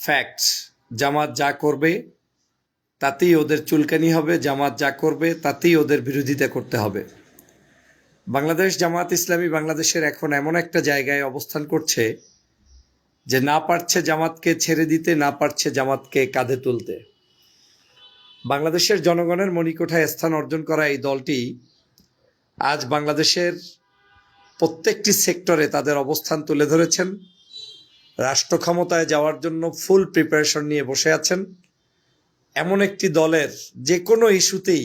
Facts. জামাত যা করবে তাতেই ওদের চুলকানি হবে, জামাত যা করবে তাতেই ওদের বিরোধিতা করতে হবে। বাংলাদেশ জামাত ইসলামী বাংলাদেশের এখন এমন একটা জায়গায় অবস্থান করছে যে না পারছে জামাতকে ছেড়ে দিতে, না পারছে জামাতকে কাঁধে তুলতে। বাংলাদেশের জনগণের মণিকোঠায় স্থান অর্জন করা এই দলটি আজ বাংলাদেশের প্রত্যেকটি সেক্টরে তাদের অবস্থান তুলে ধরেছেন, রাষ্ট্র ক্ষমতায় যাওয়ার জন্য ফুল প্রিপারেশন নিয়ে বসে আছেন। এমন একটি দলের যে কোনো ইস্যুতেই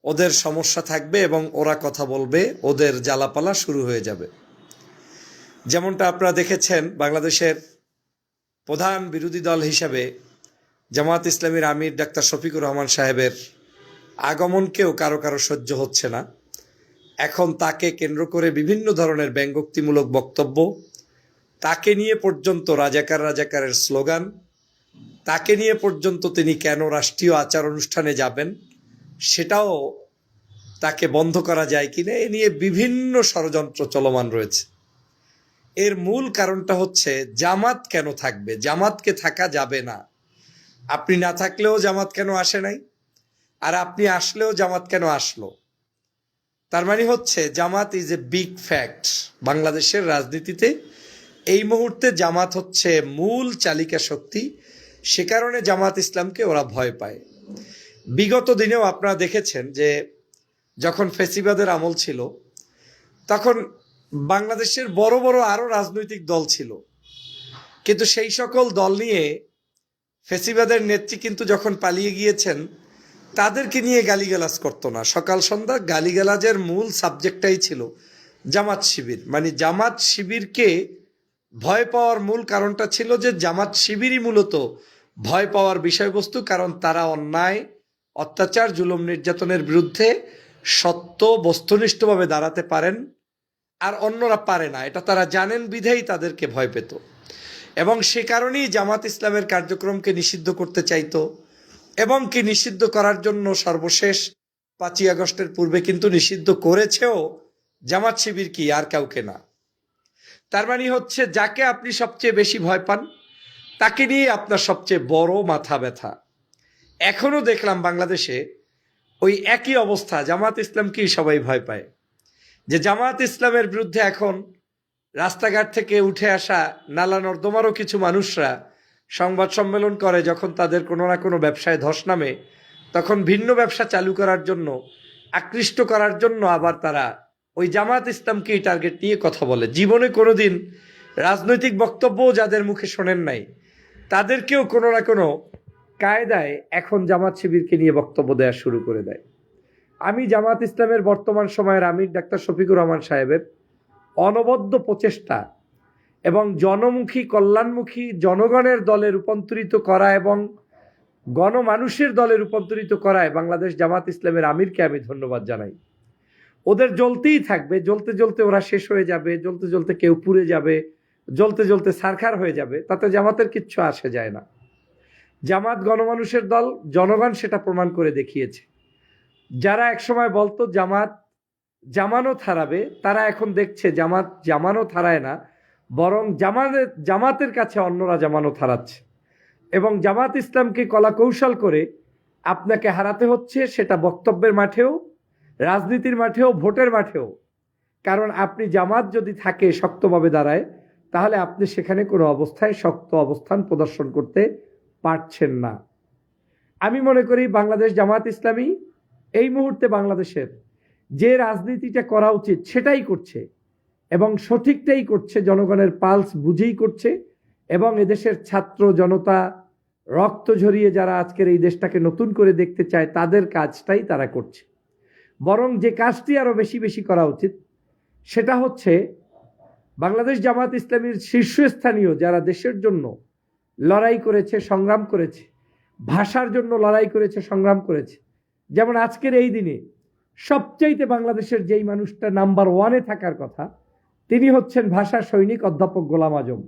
ওদের সমস্যা থাকবে এবং ওরা কথা বলবে, ওদের জ্বালাপালা শুরু হয়ে যাবে। যেমনটা আপনারা দেখেছেন, বাংলাদেশের প্রধান বিরোধী দল হিসাবে জামাত ইসলামীর আমির ডাক্তার শফিকুর রহমান সাহেবের আগমনকেও কারো কারো সহ্য হচ্ছে না। এখন তাকে কেন্দ্র করে বিভিন্ন ধরনের ব্যঙ্গোক্তিমূলক বক্তব্য, তাকে নিয়ে পর্যন্ত রাজাকার রাজাকারের স্লোগান, তাকে নিয়ে পর্যন্ত তিনি কেন রাষ্ট্রীয় আচার অনুষ্ঠানে যাবেন সেটাও তাকে বন্ধ করা যায় কিনা, এ নিয়ে বিভিন্ন ষড়যন্ত্র চলমান রয়েছে। এর মূল কারণটা হচ্ছে জামাত কেন থাকবে, জামাতকে থাকা যাবে না। আপনি না থাকলেও জামাত কেন আসে নাই, আর আপনি আসলেও জামাত কেন আসলো? তার মানে হচ্ছে জামাত ইজ এ বিগ ফ্যাক্ট। বাংলাদেশের রাজনীতিতে এই মুহূর্তে জামাত হচ্ছে মূল চালিকা শক্তি। সে কারণে জামাত ইসলামকে ওরা ভয় পায়। বিগত দিনেও আপনারা দেখেছেন যে যখন ফ্যাসিবাদের আমল ছিল তখন বাংলাদেশের বড় বড় আরো রাজনৈতিক দল ছিল, কিন্তু সেই সকল দল নিয়ে ফ্যাসিবাদের নেত্রী কিন্তু যখন পালিয়ে গিয়েছেন তাদেরকে নিয়ে গালিগালাজ করতো না। সকাল সন্ধ্যা গালিগালাজের মূল সাবজেক্টটাই ছিল জামাত শিবির। মানে জামাত শিবিরকে ভয় পাওয়ার মূল কারণটা ছিল যে জামাত শিবিরই মূলত ভয় পাওয়ার বিষয়বস্তু, কারণ তারা অন্যায়, অত্যাচার, জুলুম, নির্যাতনের বিরুদ্ধে সত্য বস্তুনিষ্ঠভাবে দাঁড়াতে পারেন, আর অন্যরা পারে না। এটা তারা জানেন বিধেই তাদেরকে ভয় পেত, এবং সে কারণেই জামাত ইসলামের কার্যক্রমকে নিষিদ্ধ করতে চাইতো, এবং কি নিষিদ্ধ করার জন্য সর্বশেষ 5ই আগস্টের পূর্বে কিন্তু নিষিদ্ধ করেছেও জামাত শিবির, কি আর কাউকে না। তার মানে হচ্ছে যাকে আপনি সবচেয়ে বেশি ভয় পান তাকে নিয়ে আপনার সবচেয়ে বড় মাথা ব্যথা। এখনো দেখলাম বাংলাদেশে ওই একই অবস্থা, জামাত ইসলামকেই সবাই ভয় পায়। যে জামাত ইসলামের বিরুদ্ধে এখন রাস্তাঘাট থেকে উঠে আসা নালা নর্দমারও কিছু মানুষরা সংবাদ সম্মেলন করে, যখন তাদের কোনো না কোনো ব্যবসায় ধস নামে তখন ভিন্ন ব্যবসা চালু করার জন্য, আকৃষ্ট করার জন্য আবার তারা ওই জামাত ইসলামকেই টার্গেট নিয়ে কথা বলে। জীবনে কোনোদিন রাজনৈতিক বক্তব্যও যাদের মুখে শোনেন নাই তাদেরকেও কোনো না কোনো কায়দায় এখন জামাত শিবিরকে নিয়ে বক্তব্য দেওয়া শুরু করে দেয়। আমি জামাত ইসলামের বর্তমান সময়ের আমির ডাক্তার শফিকুর রহমান সাহেবের অনবদ্য প্রচেষ্টা এবং জনমুখী, কল্যাণমুখী, জনগণের দলে রূপান্তরিত করা এবং গণমানুষের দলে রূপান্তরিত করায় বাংলাদেশ জামাত ইসলামের আমিরকে আমি ধন্যবাদ জানাই। ওদের জ্বলতেই থাকবে, জ্বলতে জ্বলতে ওরা শেষ হয়ে যাবে, জ্বলতে জ্বলতে কেউ পুড়ে যাবে, জ্বলতে জ্বলতে ছারখার হয়ে যাবে, তাতে জামাতের কিচ্ছু আসে যায় না। জামাত গণমানুষের দল, জনগণ সেটা প্রমাণ করে দেখিয়েছে। যারা একসময় বলতো জামাত জামানত হারাবে, তারা এখন দেখছে জামাত জামানত হারায় না, বরং জামাতের কাছে অন্যরা জামানত হারাচ্ছে। এবং জামাত ইসলামকে কলা কৌশল করে আপনাকে হারাতে হচ্ছে, সেটা বক্তব্যের মাঠেও, রাজনীতির মাঠেও, ভোটের মাঠেও। কারণ আপনি জামাত যদি থাকে শক্তভাবে দাঁড়ায়, তাহলে আপনি সেখানে কোনো অবস্থায় শক্ত অবস্থান প্রদর্শন করতে পারছেন না। আমি মনে করি বাংলাদেশ জামাত ইসলামী এই মুহূর্তে বাংলাদেশের যে রাজনীতিটা করা উচিত সেটাই করছে, এবং সঠিকটাই করছে, জনগণের পালস বুঝেই করছে। এবং এদেশের ছাত্র জনতা রক্ত ঝরিয়ে যারা আজকের এই দেশটাকে নতুন করে দেখতে চায় তাদের কাজটাই তারা করছে। বরং যে কাজটি আরো বেশি বেশি করা উচিত সেটা হচ্ছে বাংলাদেশ জামাত ইসলামীর শীর্ষস্থানীয় যারা দেশের জন্য লড়াই করেছে, সংগ্রাম করেছে, ভাষার জন্য লড়াই করেছে, সংগ্রাম করেছে। যেমন আজকের এই দিনে সবচাইতে বাংলাদেশের যেই মানুষটা নাম্বার 1-এ থাকার কথা, তিনি হচ্ছেন ভাষা সৈনিক অধ্যাপক গোলাম আজম।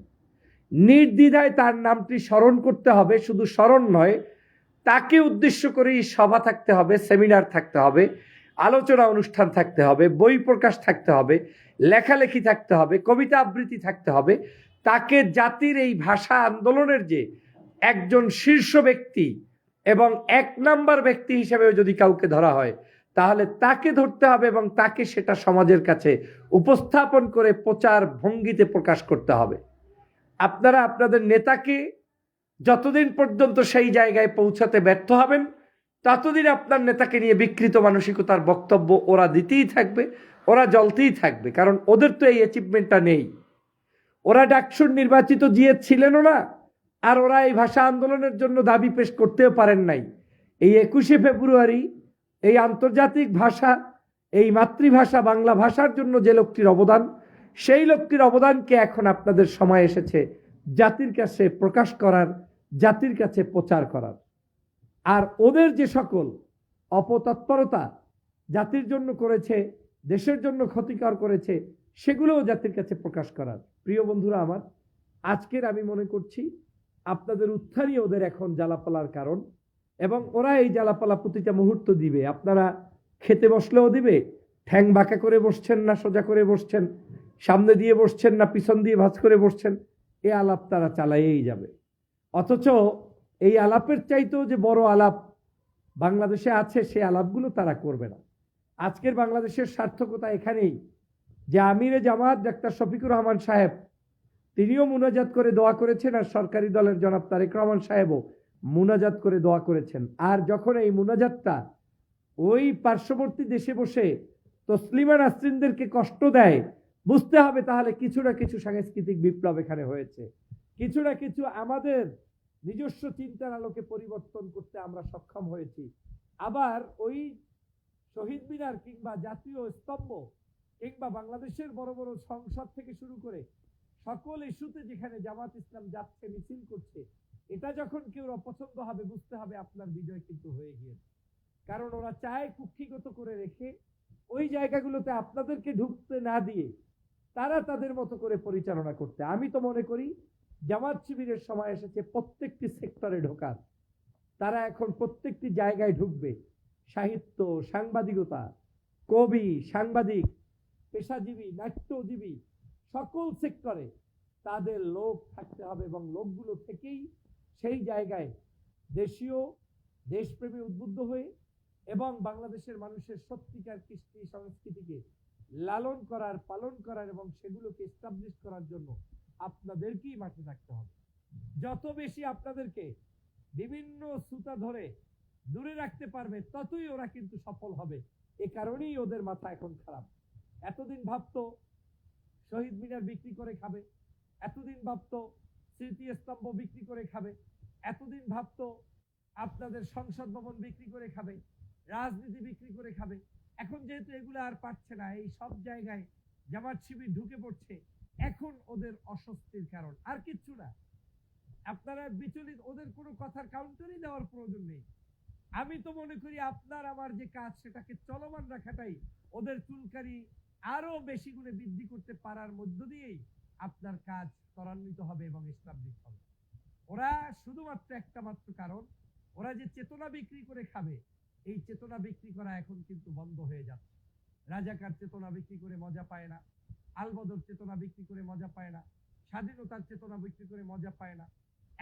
নির্দ্বিধায় তার নামটি স্মরণ করতে হবে, শুধু স্মরণ নয়, তাকে উদ্দেশ্য করেই সভা থাকতে হবে, সেমিনার থাকতে হবে, আলোচনা অনুষ্ঠান থাকতে হবে, বই প্রকাশ থাকতে হবে, লেখালেখি থাকতে হবে, কবিতা আবৃত্তি থাকতে হবে। তাকে জাতির এই ভাষা আন্দোলনের যে একজন শীর্ষ ব্যক্তি এবং এক নাম্বার ব্যক্তি হিসেবে যদি কাউকে ধরা হয়, তাহলে তাকে ধরতে হবে এবং তাকে সেটা সমাজের কাছে উপস্থাপন করে প্রচার ভঙ্গিতে প্রকাশ করতে হবে। আপনারা আপনাদের নেতাকে যতদিন পর্যন্ত সেই জায়গায় পৌঁছাতে ব্যর্থ হবেন, ততদিন আপনার নেতাকে নিয়ে বিকৃত মানসিকতার বক্তব্য ওরা দিতেই থাকবে, ওরা জ্বলতেই থাকবে। কারণ ওদের তো এই অ্যাচিভমেন্টটা নেই। ওরা ডাকসুর নির্বাচিত জিএ ছিলেনও না, আর ওরা এই ভাষা আন্দোলনের জন্য দাবি পেশ করতেও পারেন নাই। এই 21শে ফেব্রুয়ারি এই আন্তর্জাতিক ভাষা, এই মাতৃভাষা বাংলা ভাষার জন্য যে লোকটির অবদান, সেই লোকটির অবদানকে এখন আপনাদের সময় এসেছে জাতির কাছে প্রকাশ করার, জাতির কাছে প্রচার করার। আর ওদের যে সকল অপতৎপরতা জাতির জন্য করেছে, দেশের জন্য ক্ষতিকর করেছে, সেগুলোও জাতির কাছে প্রকাশ করার। প্রিয় বন্ধুরা আমার, আজকের আমি মনে করছি আপনাদের উত্থানই ওদের এখন জ্বালাপালার কারণ, এবং ওরা এই জ্বালাপালা প্রতিটা মুহূর্ত দিবে। আপনারা খেতে বসলেও দিবে, ঠ্যাং বাঁকা করে বসছেন না সোজা করে বসছেন, সামনে দিয়ে বসছেন না পিছন দিয়ে ভাঁজ করে বসছেন, এ আলাপ তারা চালাইয়েই যাবে। অথচ এই আলাপের চাইতেও যে বড় আলাপ বাংলাদেশে আছে, সেই আলাপগুলো তারা করবে না। আজকের বাংলাদেশের সার্থকতা এখানেই যে আমিরে জামাত ডাক্তার শফিকুর রহমান সাহেব, তিনিও মুনাজাত করে দোয়া করেছেন, আর সরকারি দলের জনাব তারেক রহমান সাহেবও মুনাজাত করে দোয়া করেছেন। আর যখন এই মুনাজাতটা ওই পার্শ্ববর্তী দেশে বসে তসলিমা নাসরিনদেরকে কষ্ট দেয়, বুঝতে হবে তাহলে কিছু না কিছু সাংস্কৃতিক বিপ্লব এখানে হয়েছে, কিছু না কিছু আমাদের নিজস্ব চিন্তার আলোকে পরিবর্তন করতে আমরা সক্ষম হয়েছি। আবার ওই শহীদ মিনার কিংবা জাতীয় স্তম্ভ কিংবা বাংলাদেশের বড় বড় সংসদ থেকে শুরু করে সকল ইস্যুতে যেখানে জামাত ইসলাম যাচ্ছে, মিছিল করছে, এটা যখন কেউ অপছন্দ হবে, বুঝতে হবে আপনার বিজয় কিন্তু হয়ে গিয়েছে। কারণ ওরা চায় কুক্ষিগত করে রেখে ওই জায়গাগুলোতে আপনাদেরকে ঢুকতে না দিয়ে তারা তাদের মতো করে পরিচালনা করতে। আমি তো মনে করি জামাত শিবিরের সময় এসেছে প্রত্যেকটি সেক্টরে ঢোকার। তারা এখন প্রত্যেকটি জায়গায় ঢুকবে। সাহিত্য, সাংবাদিকতা, কবি, সাংবাদিক, পেশাজীবী, নাট্যজীবী, সকল সেক্টরে তাদের লোক থাকতে হবে, এবং লোকগুলো থেকেই সেই জায়গায় দেশীয় দেশপ্রেমী উদ্বুদ্ধ হয়ে এবং বাংলাদেশের মানুষের সত্যিকার কৃষ্টি সংস্কৃতিকে লালন করার, পালন করার এবং সেগুলোকে এস্টাবলিশ করার জন্য আপনাদেরকেই মাঠে থাকতে হবে। যত বেশি আপনাদেরকে বিভিন্ন সুতা ধরে দূরে রাখতে পারবে, ততই ওরা কিন্তু সফল হবে। এ কারণেই ওদের মাথা এখন খারাপ। এতদিন ভাবতো শহীদ মিনার বিক্রি করে খাবে, এতদিন ভাবতো স্মৃতিস্তম্ভ বিক্রি করে খাবে, এতদিন ভাবতো আপনাদের সংসদ ভবন বিক্রি করে খাবে, রাজনীতি বিক্রি করে খাবে। এখন যেহেতু এগুলো আর পাচ্ছে না, এই সব জায়গায় জামাত শিবির ঢুকে পড়ছে, এখন ওদের অস্বস্তির কারণ আর কিচ্ছু না। আপনারা বিচলিত, ওদের কোনো কথার কাউন্টারই দেওয়ার প্রয়োজন নেই। আমি তো মনে করি আপনার আমার যে কাজ, সেটাকে চলমান রাখাটাই ওদের চুলকারি আরো বেশি গুণে বৃদ্ধি করতে পারার মধ্য দিয়েই আপনার কাজ ত্বরান্বিত হবে এবং এস্টাবলিশ হবে। ওরা শুধুমাত্র একটা মাত্র কারণ, ওরা যে চেতনা বিক্রি করে খাবে, এই চেতনা বিক্রি করা এখন কিন্তু বন্ধ হয়ে যাচ্ছে। রাজাকার চেতনা বিক্রি করে মজা পায় না, আলবদর চেতনা বিক্রি করে মজা পায় না, স্বাধীনতার চেতনা বিক্রি করে মজা পায় না।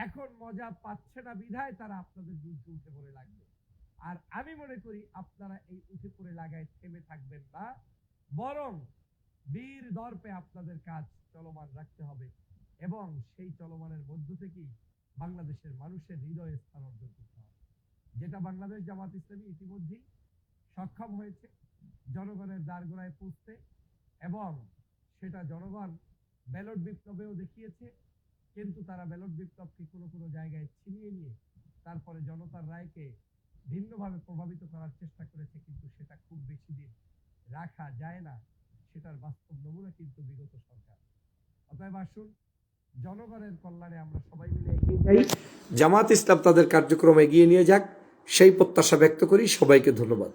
এখন মজা পাচ্ছে না বিধায় তারা আপনাদের বিরুদ্ধে উঠে পড়ে লাগবে। আর আমি মনে করি আপনারা এই উঠে পড়ে লাগায় থেমে থাকবেন না, বরং বীর দর্পে আপনাদের কাজ চলমান রাখতে হবে, এবং সেই চলমানের মধ্য থেকেই বাংলাদেশের মানুষের হৃদয়ে স্থান অর্জন করতে হবে, যেটা বাংলাদেশ জামাত ইসলামী ইতিমধ্যেই সক্ষম হয়েছে জনগণের দ্বারগোড়ায় পৌঁছতে, এবং সেটা জনগণ ব্যালট বিপ্লবেও দেখিয়েছে। কিন্তু তারা ব্যালট বিপ্লবকে কোনো কোনো জায়গায় ছিনিয়ে নিয়ে তারপরে জনতার রায়কে ভিন্নভাবে প্রভাবিত করার চেষ্টা করেছে, কিন্তু সেটা খুব বেশি দিন রাখা যায় না। সেটার বাস্তব নমুনা কিন্তু বিগত সরকার। অতএব আসুন, জনগণের কল্যাণে আমরা সবাই মিলে এগিয়ে যাই, জামাত ইসলাম তাদের কার্যক্রম এগিয়ে নিয়ে যাক, সেই প্রত্যাশা ব্যক্ত করি। সবাইকে ধন্যবাদ।